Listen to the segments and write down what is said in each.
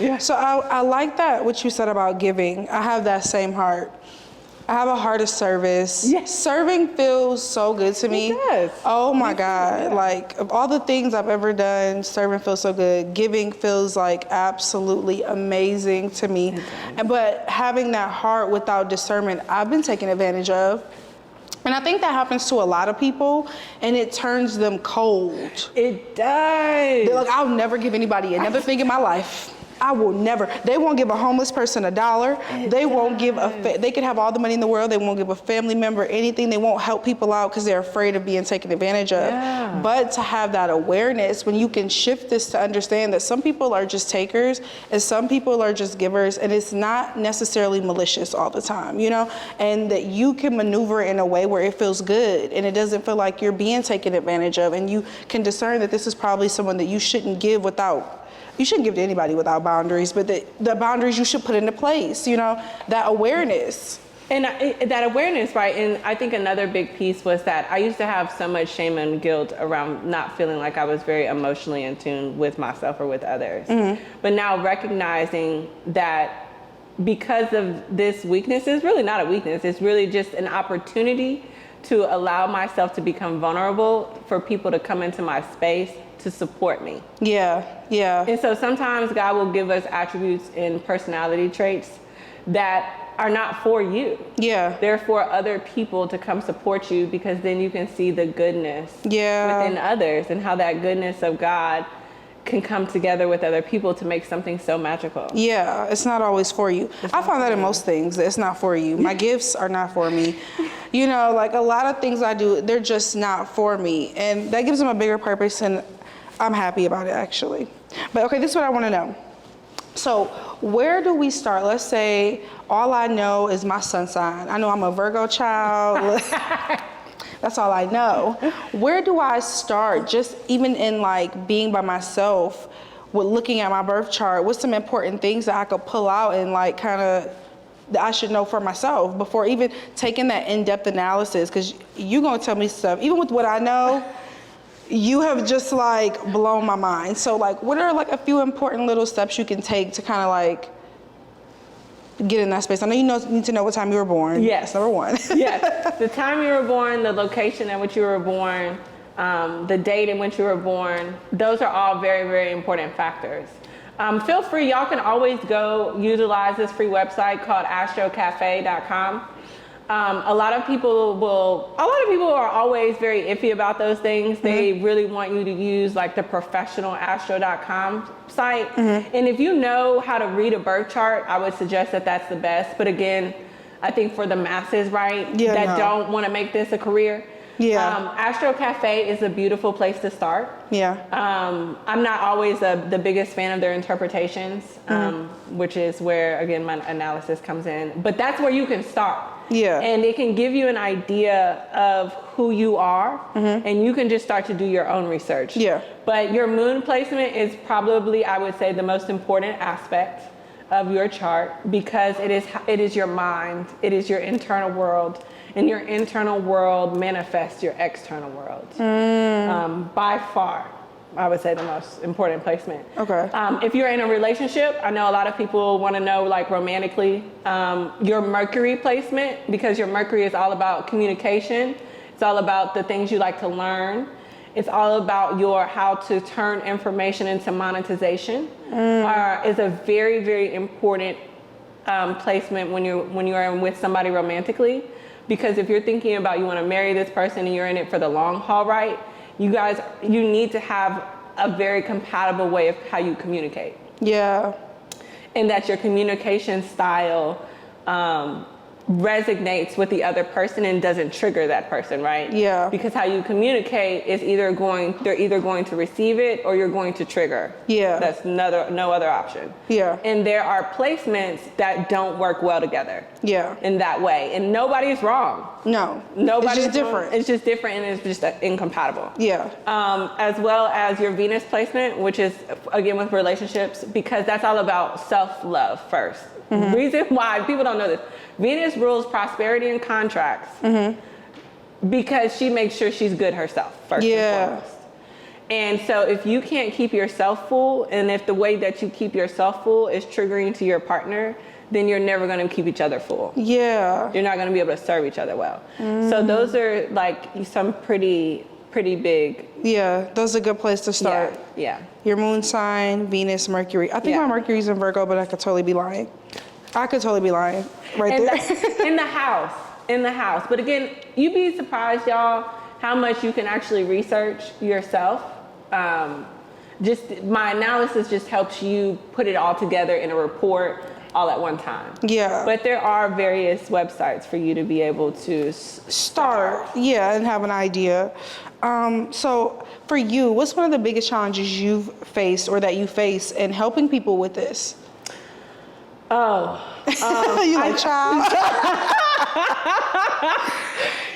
Yeah. So I like that, what you said about giving. I have that same heart. I have a heart of service. Yes. Serving feels so good to me. It does. Oh my God. Yeah. Like, of all the things I've ever done, serving feels so good. Giving feels like absolutely amazing to me. But having that heart without discernment, I've been taken advantage of. And I think that happens to a lot of people, and it turns them cold. It does. They're like, I'll never give anybody another thing in my life. I will never. They won't give a homeless person $1. They won't give they could have all the money in the world. They won't give a family member anything. They won't help people out because they're afraid of being taken advantage of. Yeah. But to have that awareness, when you can shift this to understand that some people are just takers and some people are just givers, and it's not necessarily malicious all the time, you know, and that you can maneuver in a way where it feels good and it doesn't feel like you're being taken advantage of, and you can discern that this is probably someone that you shouldn't give without. You shouldn't give to anybody without boundaries, but the boundaries you should put into place, you know, that awareness. And that awareness, right? And I think another big piece was that I used to have so much shame and guilt around not feeling like I was very emotionally in tune with myself or with others. But now recognizing that because of this weakness, is really not a weakness, it's really just an opportunity to allow myself to become vulnerable for people to come into my space to support me. Yeah, yeah. And so sometimes God will give us attributes and personality traits that are not for you. Yeah. They're for other people to come support you, because then you can see the goodness within others and how that goodness of God can come together with other people to make something so magical. Yeah, it's not always for you. I find that in most things, that it's not for you. My gifts are not for me. You know, like a lot of things I do, they're just not for me. And that gives them a bigger purpose, and I'm happy about it, actually. But okay, this is what I want to know. So where do we start? Let's say all I know is my sun sign. I know I'm a Virgo child. That's all I know. Where do I start? Just even in like being by myself with looking at my birth chart, what's some important things that I could pull out and like kind of that I should know for myself before even taking that in-depth analysis? Because you're going to tell me stuff, even with what I know, you have just like blown my mind. So like, what are like a few important little steps you can take to kind of like get in that space? I know you need to know what time you were born. Yes. That's number one. Yes. The time you were born, the location at which you were born, the date in which you were born, those are all very, very important factors. Feel free, y'all can always go utilize this free website called astrocafe.com. A lot of people are always very iffy about those things. They really want you to use like the professional astro.com site. And if you know how to read a birth chart, I would suggest that that's the best. But again, I think for the masses, right, don't want to make this a career, Astro Cafe is a beautiful place to start. I'm not always the biggest fan of their interpretations, which is where, again, my analysis comes in. But that's where you can start. And it can give you an idea of who you are, and you can just start to do your own research. But your moon placement is probably, I would say, the most important aspect of your chart, because it is your mind, it is your internal world. And your internal world manifests your external world. By far, I would say the most important placement. Okay. If you're in a relationship, I know a lot of people want to know, like romantically, your Mercury placement, because your Mercury is all about communication. It's all about the things you like to learn. It's all about how to turn information into monetization. Is a very, very important placement when you're with somebody romantically. Because if you're thinking about you want to marry this person and you're in it for the long haul, right? You need to have a very compatible way of how you communicate. And that your communication style resonates with the other person and doesn't trigger that person, right? Because how you communicate is they're either going to receive it or you're going to trigger. That's no other option. And there are placements that don't work well together. In that way, and nobody's wrong. Nobody's just different. It's just different, and it's just incompatible. As well as your Venus placement, which is again with relationships, because that's all about self-love first. Reason why people don't know this: Venus rules prosperity and contracts because she makes sure she's good herself first and foremost. And so if you can't keep yourself full, and if the way that you keep yourself full is triggering to your partner, then you're never going to keep each other full. Yeah. You're not going to be able to serve each other well. So those are like some pretty big. Yeah, those are a good place to start. Yeah. Your moon sign, Venus, Mercury. I think my Mercury's in Virgo, but I could totally be lying. There. In the house. But again, you'd be surprised, y'all, how much you can actually research yourself. Just my analysis just helps you put it all together in a report all at one time. Yeah. But there are various websites for you to be able to start. Yeah, and have an idea. So for you, what's one of the biggest challenges you've faced or that you face in helping people with this? You like child?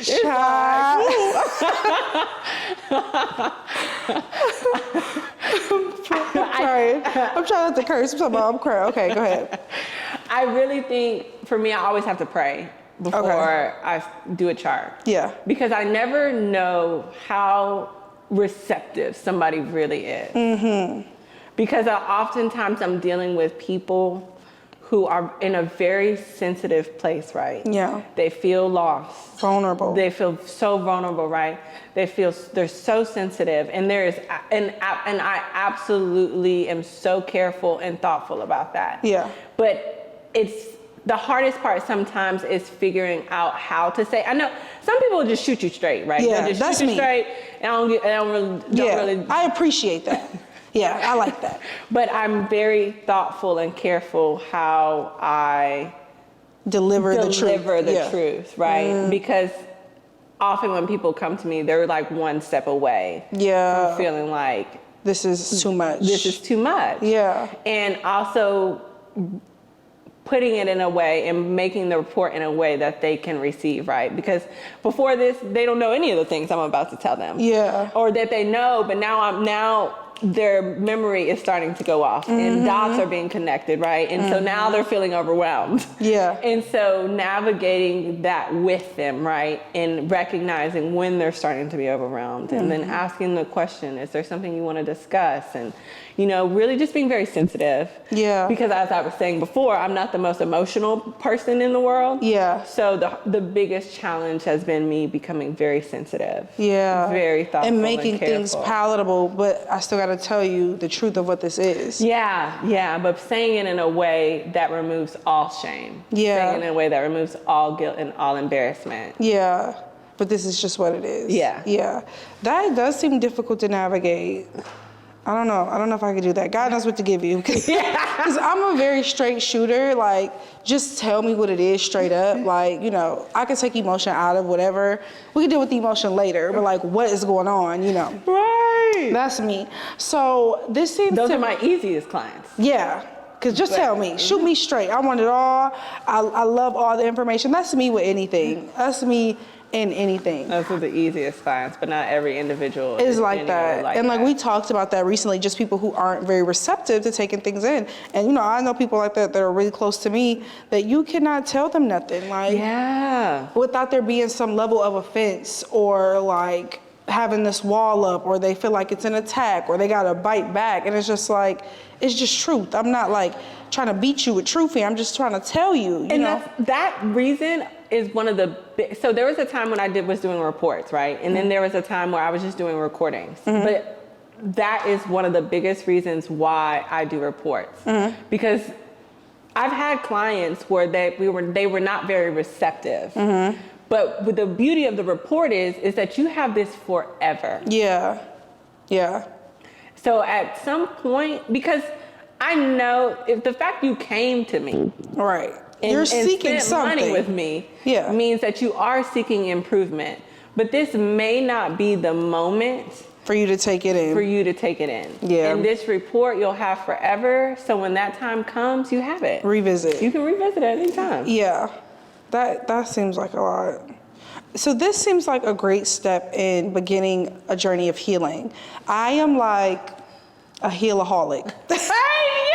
Child. I'm trying not to curse. I'm crying. Okay, go ahead. I really think, for me, I always have to pray before I do a chart. Yeah. Because I never know how receptive somebody really is. Because oftentimes I'm dealing with people who are in a very sensitive place, right? Yeah. They feel lost. Vulnerable. They feel so vulnerable, right? They're so sensitive, and I absolutely am so careful and thoughtful about that. Yeah. But it's the hardest part sometimes is figuring out how to say. I know some people just shoot you straight, right? Yeah, They'll just that's shoot you me. straight, and I don't really. I appreciate that. Yeah, I like that. But I'm very thoughtful and careful how I deliver the truth, right? Because often when people come to me, they're like one step away from feeling like this is too much. Yeah. And also putting it in a way and making the report in a way that they can receive, right? Because before this, they don't know any of the things I'm about to tell them. Yeah. Or that they know, but now their memory is starting to go off and dots are being connected, right? And so now they're feeling overwhelmed. Yeah. And so navigating that with them, right? And recognizing when they're starting to be overwhelmed and then asking the question, is there something you want to discuss? And, really just being very sensitive. Yeah. Because as I was saying before, I'm not the most emotional person in the world. Yeah. So the biggest challenge has been me becoming very sensitive. Yeah. Very thoughtful and making careful. things palatable, but I still got to tell you the truth of what this is. Yeah, but saying it in a way that removes all shame. Yeah. Saying it in a way that removes all guilt and all embarrassment. Yeah, but this is just what it is. Yeah. That does seem difficult to navigate. I don't know if I could do that. God knows what to give you. Because I'm a very straight shooter. Like, just tell me what it is straight up. Like, I can take emotion out of whatever. We can deal with the emotion later, but like, what is going on, Right. That's me. So this seems Those are my easiest clients. Yeah. Because just tell me. Shoot me straight. I want it all. I love all the information. That's me with anything. That's me in anything. Those are the easiest clients, but not every individual is like that. And we talked about that recently, just people who aren't very receptive to taking things in. And I know people like that are really close to me that you cannot tell them nothing. Without there being some level of offense or like having this wall up, or they feel like it's an attack, or they gotta bite back. And it's just like, it's just truth. I'm not like trying to beat you with truth here. I'm just trying to tell you, you know? That reason is one of the so there was a time when I was doing reports, right? And then there was a time where I was just doing recordings. But that is one of the biggest reasons why I do reports. Because I've had clients where they were not very receptive. But the beauty of the report is that you have this forever. Yeah. So at some point, because I know if the fact you came to me, right, and, you're and seeking spent something money with me, yeah, means that you are seeking improvement. But this may not be the moment for you to take it in. Yeah. And this report you'll have forever. So when that time comes, you have it. Revisit. You can revisit it anytime. Yeah. That seems like a lot. So this seems like a great step in beginning a journey of healing. I am like a healaholic.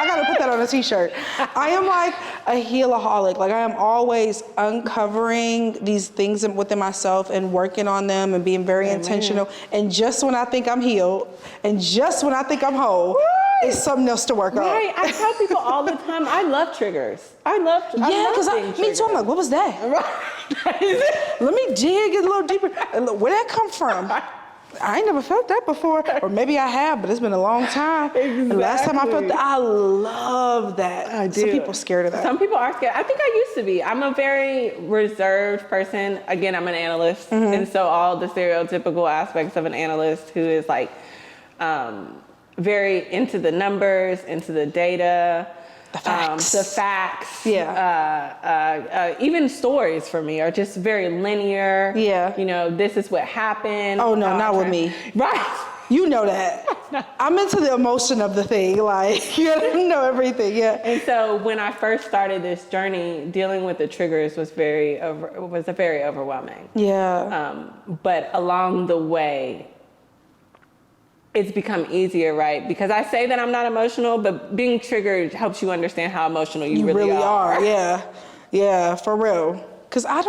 I gotta put that on a t-shirt. I am like a healaholic. Like I am always uncovering these things within myself and working on them and being very intentional. And just when I think I'm healed and just when I think I'm whole, it's something else to work on. Right, I tell people all the time, I love triggers. I love me too. I'm like, what was that? Right. Let me dig a little deeper. Where'd that come from? I ain't never felt that before. Or maybe I have, but it's been a long time. Exactly. The last time I felt that, I love that. I do. Some people scared of that. Some people are scared. I think I used to be. I'm a very reserved person. Again, I'm an analyst. And so all the stereotypical aspects of an analyst who is like very into the numbers, into the data. The facts. Yeah. Even stories for me are just very linear. Yeah. You know, this is what happened. Oh, no, not with me. Right. You know that. I'm into the emotion of the thing. Like, you know everything. Yeah. And so when I first started this journey, dealing with the triggers was very overwhelming. Yeah. But along the way, it's become easier, right? Because I say that I'm not emotional, but being triggered helps you understand how emotional you really are. Yeah. Yeah, for real. Because I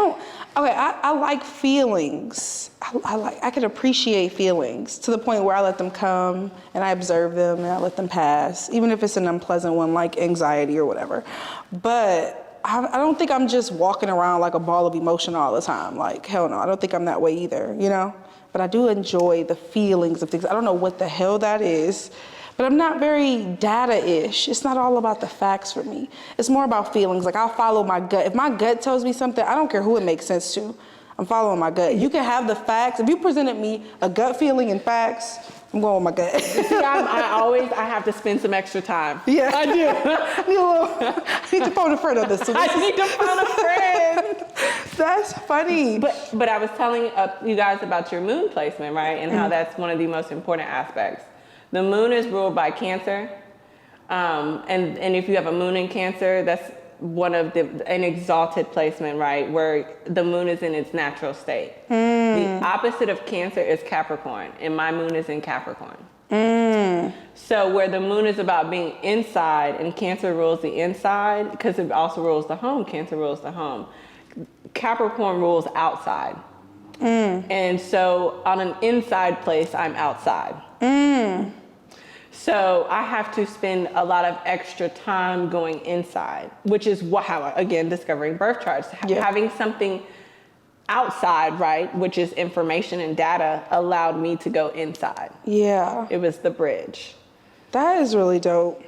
like feelings. I can appreciate feelings to the point where I let them come and I observe them and I let them pass, even if it's an unpleasant one like anxiety or whatever. But I don't think I'm just walking around like a ball of emotion all the time. Like, hell no, I don't think I'm that way either, you know? But I do enjoy the feelings of things. I don't know what the hell that is, but I'm not very data-ish. It's not all about the facts for me. It's more about feelings. Like I'll follow my gut. If my gut tells me something, I don't care who it makes sense to. I'm following my gut. You can have the facts. If you presented me a gut feeling and facts, I'm going with my gut. See, I have to spend some extra time. Yeah. I do. I need to phone a friend on this one. I need to phone a friend. That's funny. But I was telling you guys about your moon placement, right? And how that's one of the most important aspects. The moon is ruled by Cancer. And if you have a moon in Cancer, that's an exalted placement, right? Where the moon is in its natural state. The opposite of Cancer is Capricorn, and my moon is in Capricorn. So where the moon is about being inside and Cancer rules the inside, because it also rules the home, Cancer rules the home. Capricorn rules outside. And so on an inside place, I'm outside. So I have to spend a lot of extra time going inside, which is how, again, discovering birth charts. Yeah. Having something outside, right, which is information and data, allowed me to go inside. Yeah. It was the bridge. That is really dope.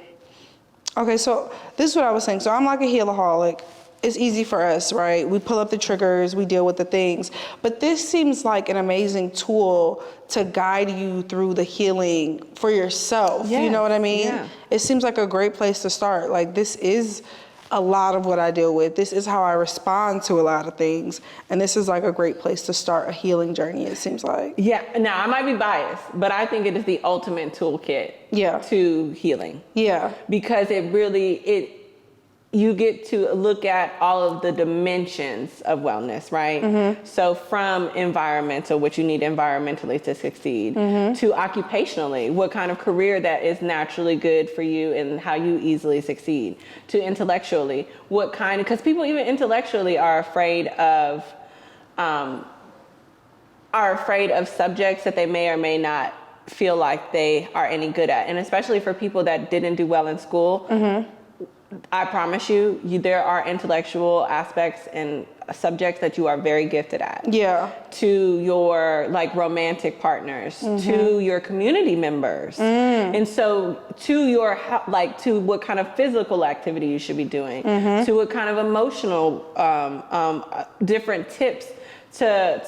Okay, so this is what I was saying. So I'm like a healaholic. It's easy for us, right? We pull up the triggers, we deal with the things. But this seems like an amazing tool to guide you through the healing for yourself. Yes, you know what I mean? yeah. It seems like a great place to start. Like, this is a lot of what I deal with. This is how I respond to a lot of things. And this is like a great place to start a healing journey, it seems like. Yeah, now I might be biased, but I think it is the ultimate toolkit to healing. Yeah. Because you get to look at all of the dimensions of wellness, right? So from environmental, what you need environmentally to succeed, to occupationally, what kind of career that is naturally good for you and how you easily succeed, to intellectually, because people even intellectually are afraid of subjects that they may or may not feel like they are any good at. And especially for people that didn't do well in school, I promise you, there are intellectual aspects and subjects that you are very gifted at. Yeah. To your romantic partners, to your community members, and so to your to what kind of physical activity you should be doing, to what kind of emotional different tips to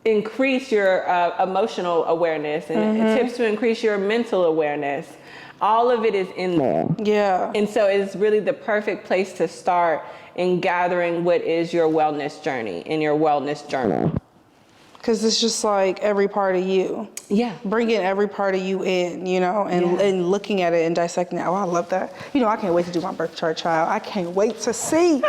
increase your emotional awareness and tips to increase your mental awareness. All of it is in there. Yeah. And so it's really the perfect place to start in gathering what is your wellness journey and your wellness journal. Because it's just like every part of you. Yeah. Bringing every part of you in, and looking at it and dissecting it. Oh, I love that. I can't wait to do my birth chart, child. I can't wait to see.